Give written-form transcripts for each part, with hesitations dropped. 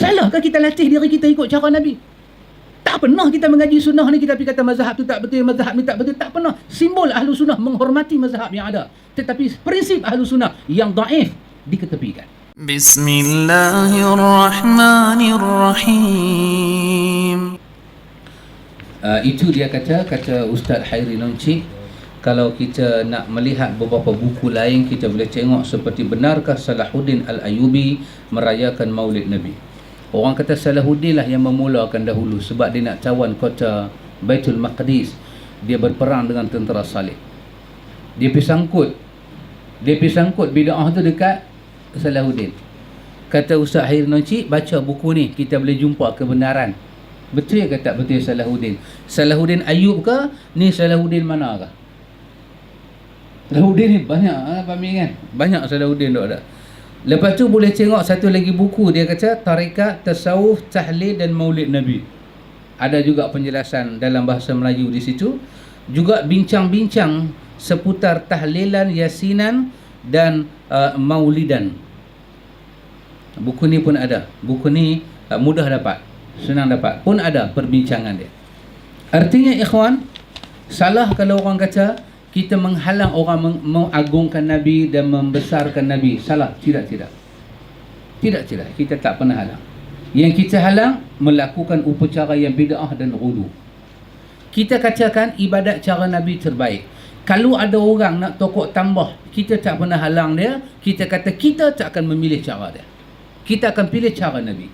Salahkah kita latih diri kita ikut cara Nabi? Tak pernah kita mengaji sunnah ni kita pergi kata mazhab tu tak betul, mazhab ni tak betul. Tak pernah. Simbol ahlu sunnah menghormati mazhab yang ada. Tetapi prinsip ahlu sunnah yang daif diketepikan. Bismillahirrahmanirrahim. Itu dia kata Ustaz Hairi Loncik. Kalau kita nak melihat beberapa buku lain, kita boleh tengok seperti benarkah Salahuddin Al-Ayyubi merayakan Maulid Nabi. Orang kata Salahuddin lah yang memulakan dahulu sebab dia nak tawan kota Baitul Maqdis. Dia berperang dengan tentera Salib. Dia pergi sangkut bid'ah tu dekat Salahuddin. Kata Ustaz Hairi Loncik, baca buku ni, kita boleh jumpa kebenaran. Betul ke tak betul Salahuddin? Salahuddin Ayyub ke? Ni Salahuddin mana ke? Salahuddin ni banyak, kan? Banyak Salahuddin tu ada. Lepas tu boleh tengok satu lagi buku, dia kata Tarikat, Tasawuf, Tahlil dan Maulid Nabi. Ada juga penjelasan dalam bahasa Melayu di situ. Juga bincang-bincang seputar tahlilan, yasinan dan maulidan. Buku ni pun ada. Buku ni mudah dapat, senang dapat. Pun ada perbincangan dia. Artinya ikhwan, salah kalau orang kata kita menghalang orang mengagungkan Nabi dan membesarkan Nabi. Salah. Tidak. Kita tak pernah halang. Yang kita halang melakukan upacara yang bid'ah dan ghulu. Kita katakan ibadat cara Nabi terbaik. Kalau ada orang nak tokok tambah, kita tak pernah halang dia. Kita kata kita tak akan memilih cara dia. Kita akan pilih cara Nabi.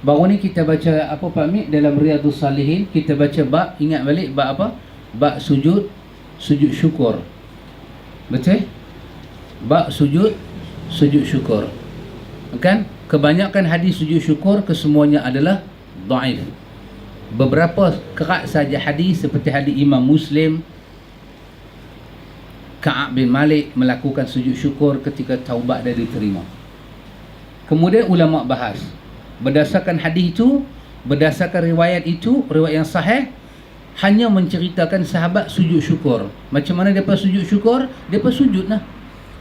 Baru ni kita baca apa Pak Mik dalam Riyadhus Salihin, kita baca bab, ingat balik bab apa? Bab sujud syukur. Betul? Bab sujud syukur. Kan? Kebanyakan hadis sujud syukur kesemuanya adalah dhaif. Beberapa kerat saja hadis seperti hadis Imam Muslim, Ka'ab bin Malik melakukan sujud syukur ketika taubat dia diterima. Kemudian ulama bahas berdasarkan hadis itu, berdasarkan riwayat itu, riwayat yang sahih, hanya menceritakan sahabat sujud syukur. Macam mana mereka sujud syukur? Mereka sujud lah.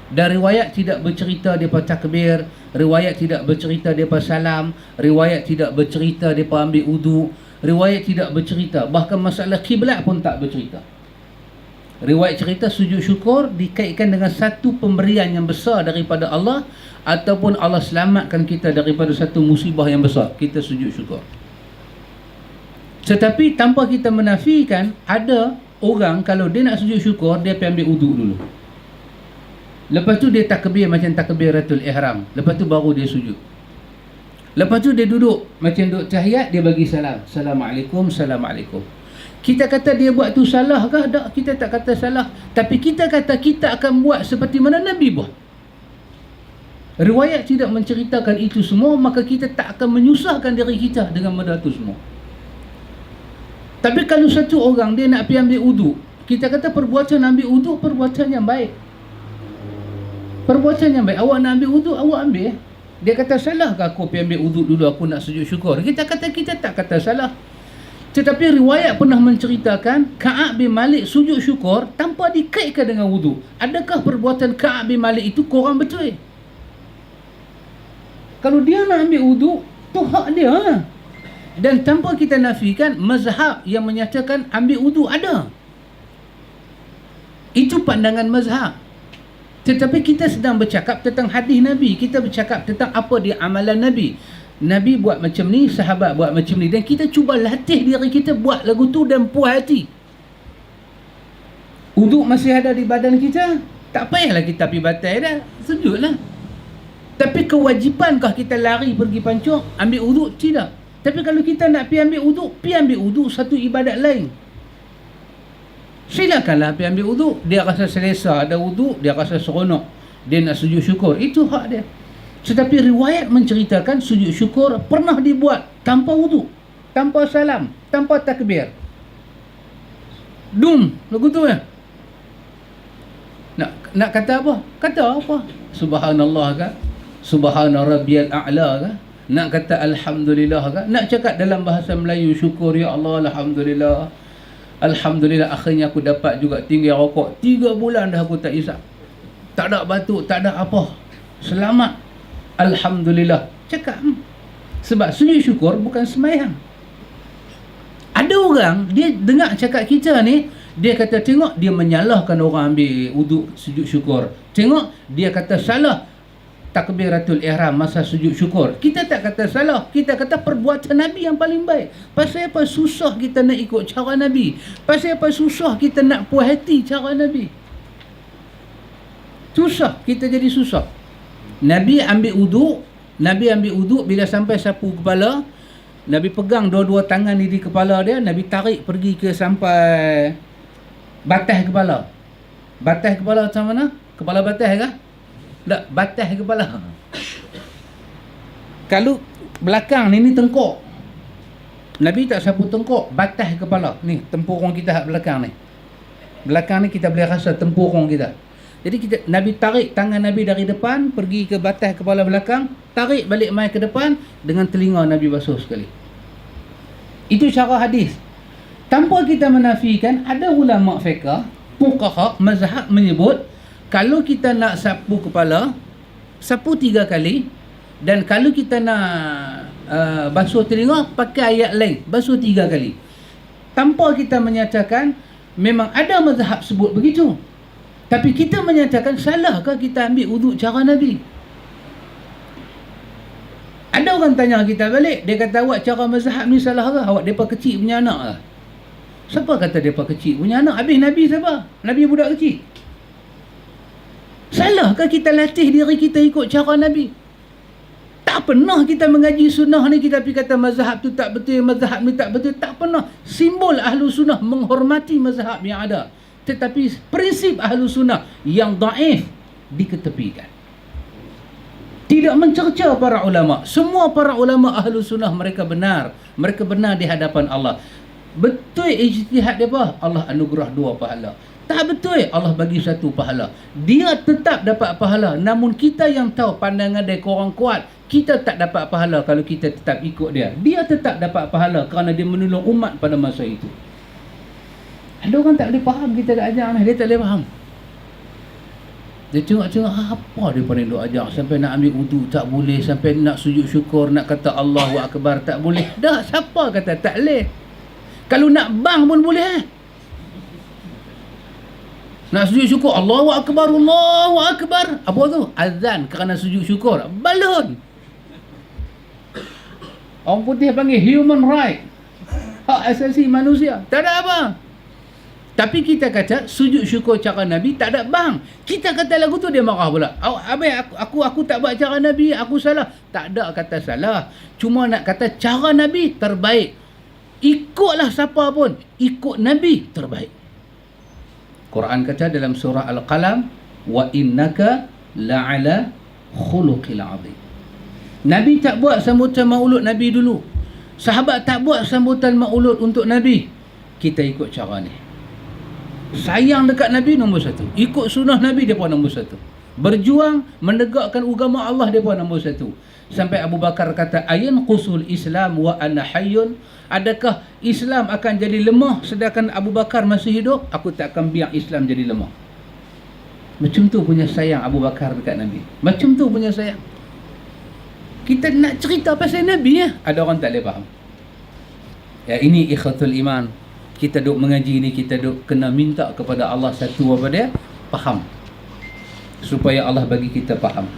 Dan riwayat tidak bercerita mereka takbir, riwayat tidak bercerita mereka salam, riwayat tidak bercerita mereka ambil wudu, riwayat tidak bercerita, bahkan masalah kiblat pun tak bercerita. Riwayat cerita sujud syukur dikaitkan dengan satu pemberian yang besar daripada Allah, ataupun Allah selamatkan kita daripada satu musibah yang besar, kita sujud syukur. Tetapi tanpa kita menafikan, ada orang kalau dia nak sujud syukur, dia pergi ambil uduk dulu. Lepas tu dia takbir macam takbiratul ihram. Lepas tu baru dia sujud. Lepas tu dia duduk macam duduk tahiyat, dia bagi salam. Assalamualaikum, Assalamualaikum. Kita kata dia buat tu salah ke? Tak, kita tak kata salah. Tapi kita kata kita akan buat seperti mana Nabi buat. Riwayat tidak menceritakan itu semua, maka kita tak akan menyusahkan diri kita dengan benda tu semua. Tapi kalau satu orang dia nak pergi ambil uduk, kita kata perbuatan ambil uduk perbuatan yang baik. Perbuatan yang baik. Awak nak ambil uduk, awak ambil. Dia kata salahkah aku pergi ambil uduk dulu, aku nak sujud syukur? Kita kata kita tak kata salah. Tetapi riwayat pernah menceritakan Ka'ab bin Malik sujud syukur tanpa dikaitkan dengan wuduk. Adakah perbuatan Ka'ab bin Malik itu kurang betul? Kalau dia nak ambil wuduk, tu hak dia. Dan tanpa kita nafikan, mazhab yang menyatakan ambil wuduk ada. Itu pandangan mazhab. Tetapi kita sedang bercakap tentang hadis Nabi. Kita bercakap tentang apa dia amalan Nabi. Nabi buat macam ni, sahabat buat macam ni. Dan kita cuba latih diri kita buat lagu tu dan puas hati. Wuduk masih ada di badan kita, tak payahlah kita pergi batai dah. Sujudlah. Tapi kewajipankah kita lari pergi pancung, ambil wuduk? Tidak. Tapi kalau kita nak pergi ambil wuduk, pergi ambil wuduk satu ibadat lain. Silakanlah pergi ambil wuduk. Dia rasa selesa ada wuduk, dia rasa seronok, dia nak sujud syukur. Itu hak dia. Tetapi riwayat menceritakan sujud syukur pernah dibuat tanpa wuduk, tanpa salam, tanpa takbir. Lagu tu ya. Nak kata apa? Kata apa? Subhanallah ke? Subhana rabbiyal a'la ke? Nak kata alhamdulillah ke? Nak cakap dalam bahasa Melayu syukur ya Allah, alhamdulillah. Alhamdulillah akhirnya aku dapat juga tinggal rokok. 3 bulan dah aku tak isap. Tak ada batuk, tak ada apa. Selamat. Alhamdulillah. Cakap. Sebab sujud syukur bukan sembahyang. Ada orang, dia dengar cakap kita ni, dia kata tengok dia menyalahkan orang ambil wuduk sujud syukur. Tengok dia kata salah takbiratul ihram masa sujud syukur. Kita tak kata salah, kita kata perbuatan Nabi yang paling baik. Pasal apa susah kita nak ikut cara Nabi? Pasal apa susah kita nak puas hati cara Nabi? Susah, kita jadi susah. Nabi ambil wuduk bila sampai sapu kepala, Nabi pegang dua-dua tangan ni di kepala dia, Nabi tarik pergi ke sampai batas kepala. Batas kepala macam mana? Kepala batas ke? Tak, batas kepala. Kalau belakang ni tengkok. Nabi tak sapu tengkok, batas kepala. Ni tempurung kita hak belakang ni. Belakang ni kita boleh rasa tempurung kita. Jadi Nabi tarik tangan Nabi dari depan pergi ke batas kepala belakang, tarik balik mai ke depan dengan telinga Nabi basuh sekali. Itu cara hadis. Tanpa kita menafikan, ada ulama fiqh, fuqaha, mazhab menyebut kalau kita nak sapu kepala, sapu 3 kali, dan kalau kita nak basuh telinga, pakai ayat lain, basuh 3 kali. Tanpa kita menyatakan memang ada mazhab sebut begitu. Tapi kita menyatakan salahkah kita ambil wuduk cara Nabi? Ada orang tanya kita balik, dia kata awak cara mazhab ni salah ke? Awak depa kecil punya anak lah. Siapa kata depa kecil punya anak? Habis Nabi siapa? Nabi budak kecil. Salahkah kita latih diri kita ikut cara Nabi? Tak pernah kita mengaji sunnah ni kita pergi kata mazhab tu tak betul, mazhab ni tak betul. Tak pernah. Simbol ahlu sunnah menghormati mazhab yang ada. Tetapi prinsip ahlu sunnah yang daif diketepikan. Tidak mencerca para ulama. Semua para ulama ahlu sunnah mereka benar. Mereka benar di hadapan Allah. Betul ijtihad mereka, Allah anugerah 2 pahala. Tak betul, Allah bagi 1 pahala. Dia tetap dapat pahala. Namun kita yang tahu pandangan dia korang kuat, kita tak dapat pahala kalau kita tetap ikut dia. Dia tetap dapat pahala kerana dia menolong umat pada masa itu. Ada orang tak boleh faham kita dah ajar ni. Dia tak boleh faham. Dia tengok-tengok apa dia paling duk ajar. Sampai nak ambil wuduk tak boleh. Sampai nak sujud syukur, nak kata Allahu Akbar tak boleh. Dah, siapa kata tak boleh? Kalau nak bang pun boleh. Nak sujud syukur, Allahu Akbar, Allahu Akbar. Apa tu? Azan kerana sujud syukur. Balon. Orang putih panggil human right. Hak asasi manusia. Tak ada apa. Tapi kita kata sujud syukur cara Nabi tak ada bang. Kita kata lagu tu dia marah pula. Aku tak buat cara Nabi, aku salah. Tak ada kata salah. Cuma nak kata cara Nabi terbaik. Ikutlah siapa pun, ikut Nabi terbaik. Quran kata dalam surah Al-Qalam, wa innaka la'ala khuluqil 'azim. Nabi tak buat sambutan maulud Nabi dulu. Sahabat tak buat sambutan maulud untuk Nabi. Kita ikut cara ni. Sayang dekat Nabi nombor 1. Ikut sunnah Nabi dia pun nombor 1. Berjuang menegakkan agama Allah dia pun nombor 1. Sampai Abu Bakar kata, ayan qusul Islam wa ana hayyun. Adakah Islam akan jadi lemah sedangkan Abu Bakar masih hidup? Aku tak akan biar Islam jadi lemah. Macam tu punya sayang Abu Bakar dekat Nabi. Macam tu punya sayang. Kita nak cerita pasal Nabi ya. Ada orang tak boleh faham. Ya, ini ikhatul iman. Kita duk mengaji ni, kita duk kena minta kepada Allah satu apa dia? Faham. Supaya Allah bagi kita faham.